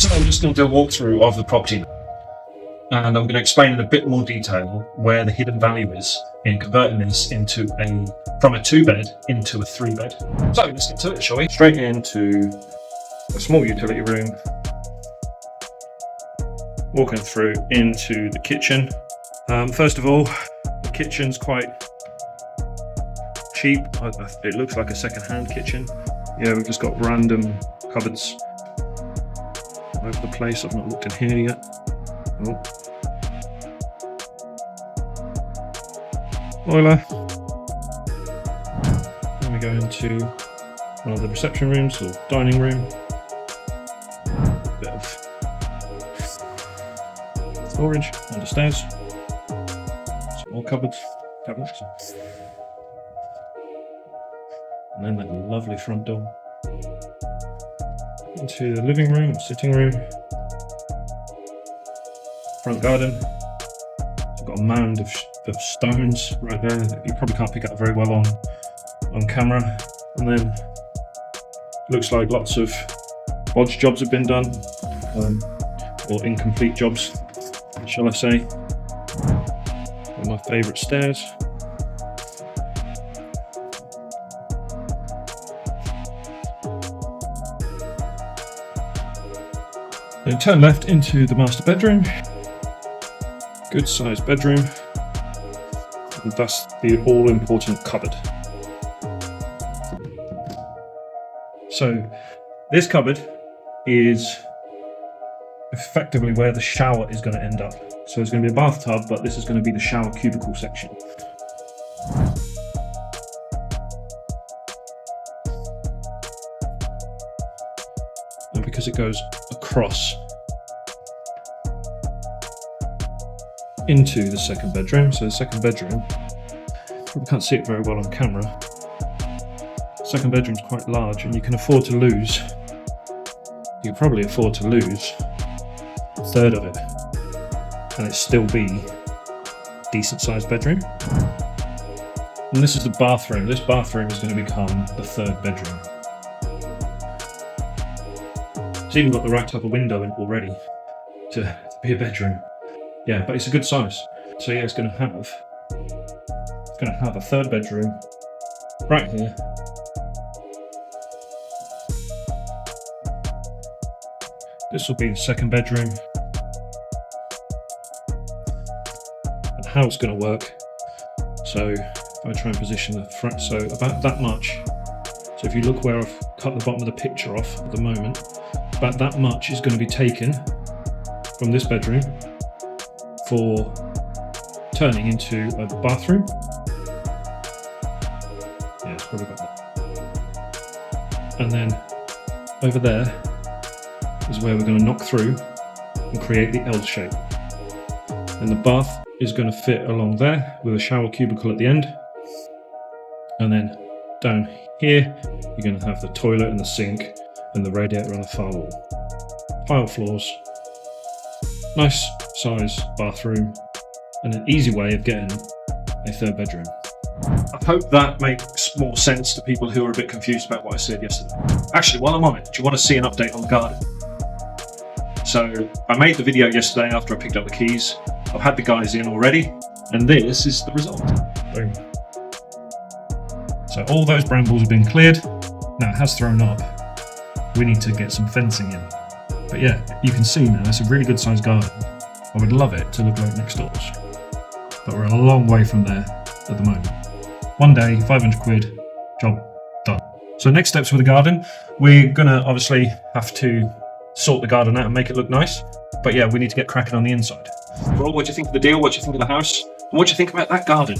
So I'm just going to do a walkthrough of the property, and I'm going to explain in a bit more detail where the hidden value is in converting this into from a 2-bed into a 3-bed. So let's get to it, shall we? Straight into a small utility room, walking through into the kitchen. First of all, the kitchen's quite cheap. It looks like a second-hand kitchen. Yeah, we've just got random cupboards all over the place. I've not looked in here yet. Oh. Boiler. Then we go into one of the reception rooms or dining room. A bit of storage understairs. Some more cabinets. And then that lovely front door. Into the living room, sitting room. Front garden. We've got a mound of stones right there that you probably can't pick up very well on camera. And then looks like lots of bodge jobs have been done, or incomplete jobs, shall I say. One of my favourite stairs. Then turn left into the master bedroom. Good sized bedroom. And that's the all important cupboard. So this cupboard is effectively where the shower is going to end up. So it's going to be a bathtub, but this is going to be the shower cubicle section. And because it goes across into the second bedroom, so the second bedroom, probably can't see it very well on camera. Second bedroom's quite large, and you can afford to lose. You can probably afford to lose a third of it, and it still be a decent sized bedroom. And this is the bathroom. This bathroom is going to become the third bedroom. It's even got the right type of window in already to be a bedroom. Yeah, but it's a good size. So yeah, it's going to have a third bedroom right here. This will be the second bedroom. And how it's going to work. So if I try and position the front, so about that much. So if you look where I've cut the bottom of the picture off at the moment, about that much is going to be taken from this bedroom for turning into a bathroom. Yeah, it's probably about that. And then over there is where we're going to knock through and create the L shape. And the bath is going to fit along there with a shower cubicle at the end. And then down here, you're going to have the toilet and the sink and the radiator on the far wall. Tile floors. Nice size bathroom and an easy way of getting a third bedroom. I hope that makes more sense to people who are a bit confused about what I said yesterday. Actually, while I'm on it, do you want to see an update on the garden? So I made the video yesterday after I picked up the keys. I've had the guys in already, and this is the result. Boom. So all those brambles have been cleared. Now it has thrown up. We need to get some fencing in. But yeah, you can see now it's a really good sized garden. I would love it to look like next door's. But we're a long way from there at the moment. One day, 500 quid, job done. So next steps with the garden, we're gonna obviously have to sort the garden out and make it look nice. But yeah, we need to get cracking on the inside. Well, what do you think of the deal? What do you think of the house? And what do you think about that garden?